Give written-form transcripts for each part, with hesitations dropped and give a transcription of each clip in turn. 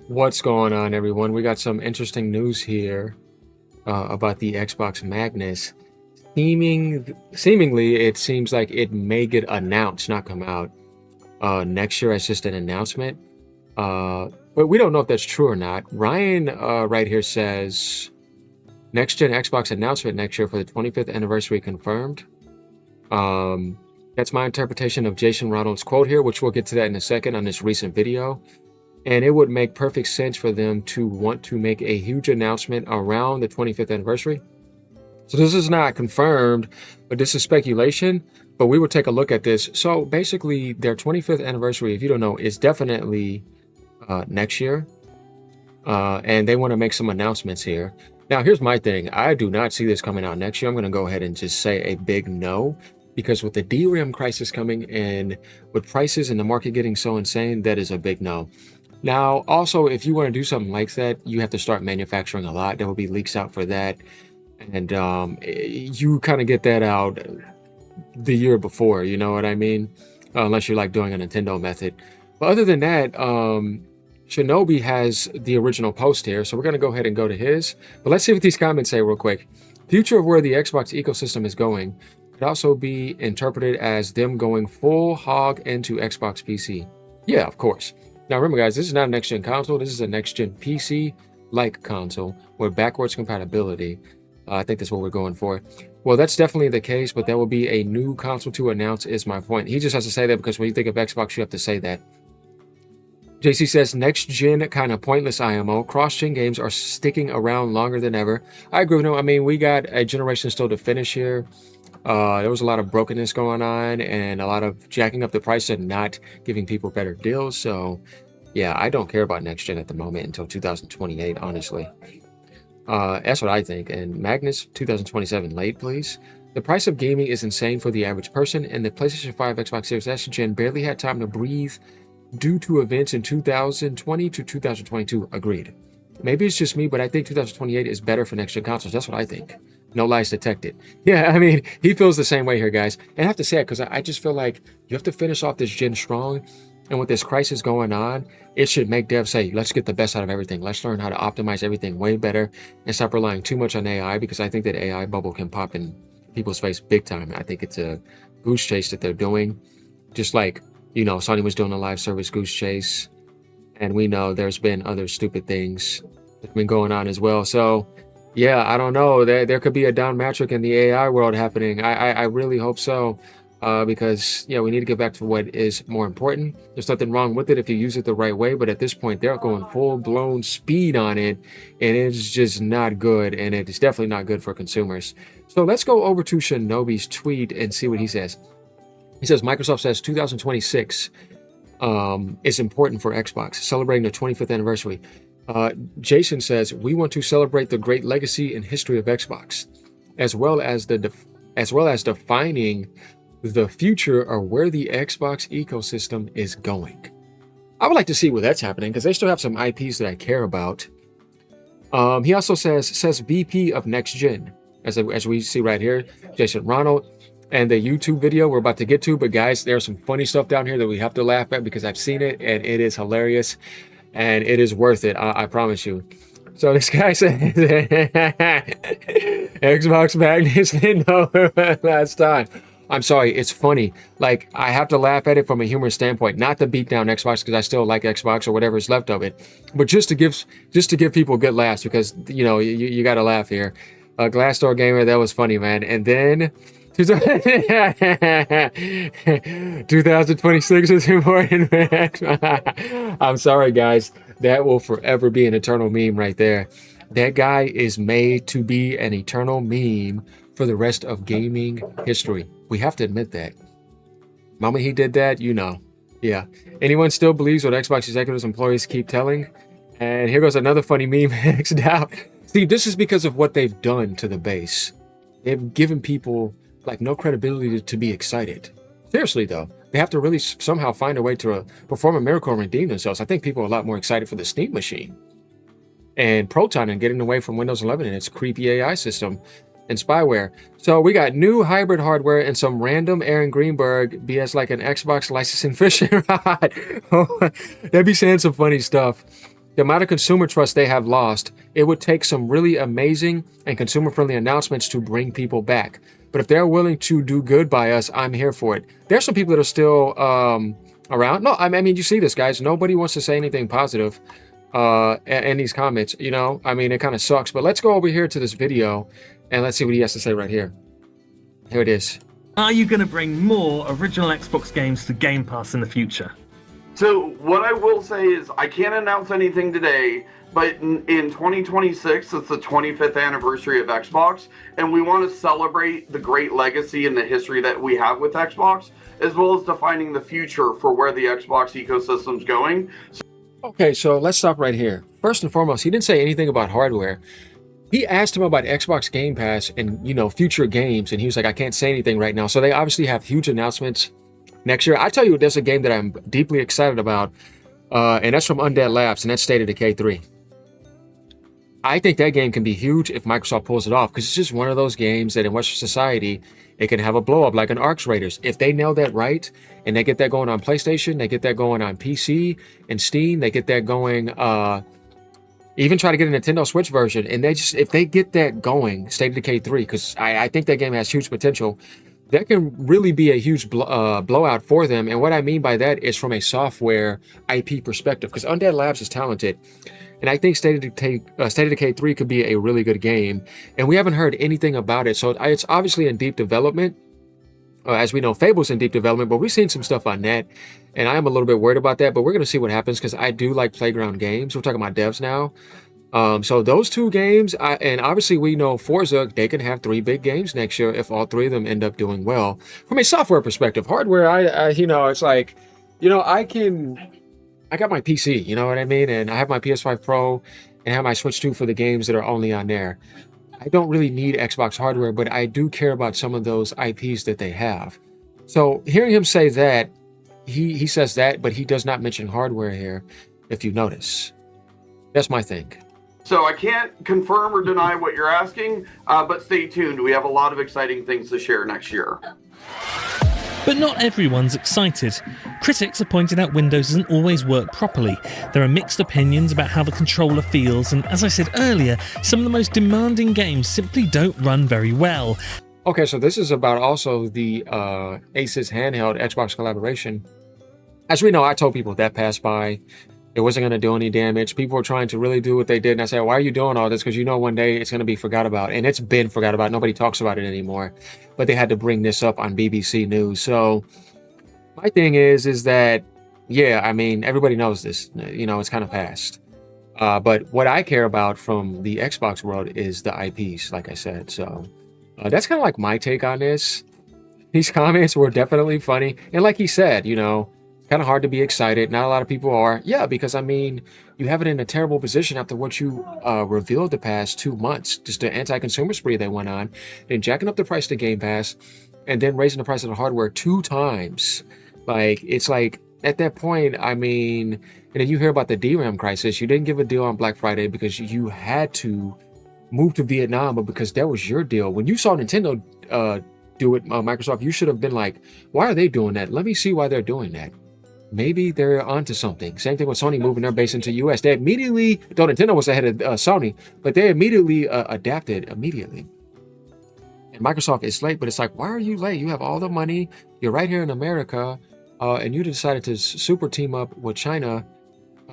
What's going on, everyone? We got some interesting news here about the Xbox Magnus. Seemingly, it seems like it may get announced, not come out next year as just an announcement. But we don't know if that's true or not. Ryan right here says next gen Xbox announcement next year for the 25th anniversary confirmed. That's my interpretation of Jason Ronald's quote here, which we'll get to that in a second on this recent video. And it would make perfect sense for them to want to make a huge announcement around the 25th anniversary. So this is not confirmed, but this is speculation. But we will take a look at this. So basically, their 25th anniversary, if you don't know, is definitely next year. And they want to make some announcements here. Now, here's my thing. I do not see this coming out next year. I'm going to go ahead and just say a big no. Because with the DRAM crisis coming and with prices in the market getting so insane, that is a big no. Now, also, if you want to do something like that, you have to start manufacturing a lot. There will be leaks out for that. And you kind of get that out the year before, you know what I mean? Unless you're like doing a Nintendo method. But other than that, Shinobi has the original post here. So we're going to go ahead and go to his. But let's see what these comments say real quick. Future of where the Xbox ecosystem is going could also be interpreted as them going full hog into Xbox PC. Yeah, of course. Now remember guys, this is not a next-gen console, this is a next-gen PC-like console with backwards compatibility. I think that's what we're going for. Well, that's definitely the case, but there will be a new console to announce is my point. He just has to say that because when you think of Xbox, you have to say that. JC says, next-gen kind of pointless IMO. Cross-gen games are sticking around longer than ever. I agree with him. I mean, we got a generation still to finish here. There was a lot of brokenness going on and a lot of jacking up the price and not giving people better deals. So yeah, I don't care about next gen at the moment until 2028, honestly. That's what I think. And Magnus, 2027 late, please. The price of gaming is insane for the average person, and the PlayStation 5 Xbox Series S gen barely had time to breathe due to events in 2020 to 2022. Agreed. Maybe it's just me, but I think 2028 is better for next gen consoles. That's what I think. No lies detected. Yeah, I mean, he feels the same way here, guys. And I have to say it because I just feel like you have to finish off this gen strong. And with this crisis going on, it should make devs say, let's get the best out of everything. Let's learn how to optimize everything way better and stop relying too much on AI, because I think that AI bubble can pop in people's face big time. I think it's a goose chase that they're doing. Just like, you know, Sony was doing a live service goose chase. And we know there's been other stupid things that's been going on as well. So yeah, I don't know. There could be a down metric in the AI world happening. I really hope so, because yeah, we need to get back to what is more important. There's nothing wrong with it if you use it the right way, but at this point, they're going full-blown speed on it, and it's just not good, and it's definitely not good for consumers. So let's go over to Shinobi's tweet and see what he says. He says, Microsoft says 2026 is important for Xbox, celebrating the 25th anniversary. Jason says, we want to celebrate the great legacy and history of Xbox, as well as defining the future of where the Xbox ecosystem is going. I would like to see where that's happening because they still have some IPs that I care about. He also says VP of Next Gen, as we see right here, Jason Ronald. And the YouTube video we're about to get to, but guys, there's some funny stuff down here that we have to laugh at because I've seen it and it is hilarious. And it is worth it, I promise you. So this guy says, Xbox Magnus didn't know last time. I'm sorry, it's funny. Like, I have to laugh at it from a humorous standpoint, not to beat down Xbox because I still like Xbox or whatever is left of it, but just to give people good laughs because, you know, you got to laugh here. Glassdoor Gamer, that was funny, man. And then 2026 is important. I'm sorry, guys. That will forever be an eternal meme right there. That guy is made to be an eternal meme for the rest of gaming history. We have to admit that. Moment he did that, you know. Yeah. Anyone still believes what Xbox executives employees keep telling? And here goes another funny meme next out. See, this is because of what they've done to the base. They've given people like no credibility to be excited. Seriously though, they have to really somehow find a way to perform a miracle and redeem themselves. I think people are a lot more excited for the Steam machine and Proton and getting away from Windows 11 and its creepy AI system and spyware. So we got new hybrid hardware and some random Aaron Greenberg BS like an Xbox licensing fishing rod. They'd be saying some funny stuff. the amount of consumer trust they have lost, it would take some really amazing and consumer-friendly announcements to bring people back. But if they're willing to do good by us, I'm here for it. There's some people that are still around. No, I mean, you see this, guys. Nobody wants to say anything positive in these comments. You know, I mean, it kind of sucks. But let's go over here to this video and let's see what he has to say right here. Here it is. Are you going to bring more original Xbox games to Game Pass in the future? So what I will say is I can't announce anything today, but in 2026, it's the 25th anniversary of Xbox, and we want to celebrate the great legacy and the history that we have with Xbox, as well as defining the future for where the Xbox ecosystem's going. Okay, so let's stop right here. First and foremost, he didn't say anything about hardware. He asked him about Xbox Game Pass and, you know, future games, and he was like, I can't say anything right now. So they obviously have huge announcements next year. I tell you, there's a game that I'm deeply excited about, and that's from Undead Labs, and that's State of Decay 3. I think that game can be huge if Microsoft pulls it off, because it's just one of those games that in Western society, it can have a blow up like an Arx Raiders. If they nail that right, and they get that going on PlayStation, they get that going on PC and Steam, they get that going, even try to get a Nintendo Switch version, and if they get that going, State of Decay 3, because I think that game has huge potential, that can really be a huge blowout for them. And what I mean by that is from a software IP perspective, because Undead Labs is talented. And I think State of Decay 3 could be a really good game. And we haven't heard anything about it. So it's obviously in deep development. As we know, Fable's in deep development, but we've seen some stuff on that. And I am a little bit worried about that, but we're going to see what happens, because I do like Playground Games. We're talking about devs now. So those two games, and obviously we know Forza, they can have 3 big games next year if all 3 of them end up doing well. From a software perspective, hardware, you know, it's like, you know, I got my PC, you know what I mean? And I have my PS5 Pro and I have my Switch 2 for the games that are only on there. I don't really need Xbox hardware, but I do care about some of those IPs that they have. So hearing him say that, he says that, but he does not mention hardware here, if you notice. That's my thing. So I can't confirm or deny what you're asking, but stay tuned. We have a lot of exciting things to share next year. But not everyone's excited. Critics have pointed out Windows doesn't always work properly. There are mixed opinions about how the controller feels, and as I said earlier, some of the most demanding games simply don't run very well. Okay, so this is about also the Asus handheld Xbox collaboration. As we know, I told people that passed by. It wasn't going to do any damage. People were trying to really do what they did. And I said, why are you doing all this? Because you know one day it's going to be forgot about. And it's been forgot about. Nobody talks about it anymore. But they had to bring this up on BBC News. So my thing is that, yeah, I mean, everybody knows this. You know, it's kind of past. But what I care about from the Xbox world is the IPs, like I said. So that's kind of like my take on this. These comments were definitely funny. And like he said, you know, kind of hard to be excited. Not a lot of people are. Yeah, because I mean, you have it in a terrible position after what you revealed the past 2 months. Just the anti-consumer spree they went on, then jacking up the price to Game Pass, and then raising the price of the hardware 2 times. Like, it's like, at that point, I mean, and then you hear about the DRAM crisis. You didn't give a deal on Black Friday because you had to move to Vietnam, but because that was your deal. When you saw Nintendo do it, Microsoft, you should have been like, why are they doing that? Let me see why they're doing that. Maybe they're onto something. Same thing with Sony moving their base into US. They immediately, though Nintendo was ahead of Sony, but they immediately adapted immediately. And Microsoft is late, but it's like, why are you late? You have all the money. You're right here in America, and you decided to super team up with China,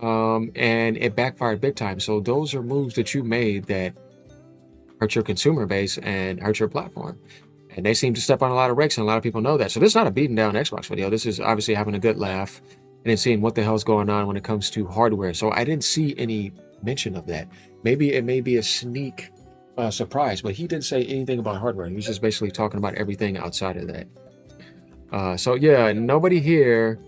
and it backfired big time. So those are moves that you made that hurt your consumer base and hurt your platform. And they seem to step on a lot of wrecks, and a lot of people know that. So this is not a beating down Xbox video. This is obviously having a good laugh and then seeing what the hell's going on when it comes to hardware. So I didn't see any mention of that. Maybe it may be a sneak surprise, but he didn't say anything about hardware. He was just basically talking about everything outside of that. So yeah, nobody here.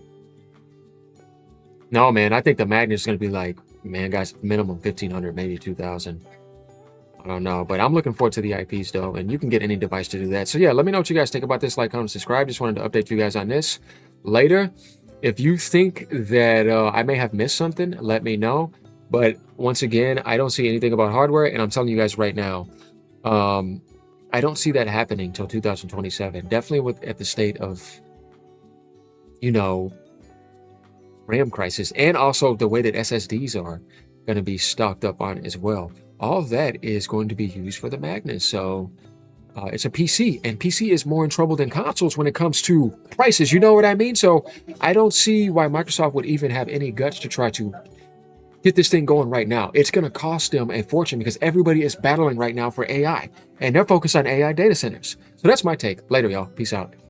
No, man, I think the Magnus is going to be like, man, guys, minimum 1,500, maybe 2,000. I don't know, but I'm looking forward to the IPs though, and you can get any device to do that. So yeah, let me know what you guys think about this. Like, comment, subscribe. Just wanted to update you guys on this. Later, if you think that I may have missed something, let me know. But once again, I don't see anything about hardware, and I'm telling you guys right now, I don't see that happening till 2027. Definitely at the state of, you know, RAM crisis, and also the way that SSDs are. going to be stocked up on as well. All of that is going to be used for the Magnus. So it's a PC, and PC is more in trouble than consoles when it comes to prices. You know what I mean? So I don't see why Microsoft would even have any guts to try to get this thing going right now. It's going to cost them a fortune because everybody is battling right now for AI, and they're focused on AI data centers. So that's my take. Later, y'all. Peace out.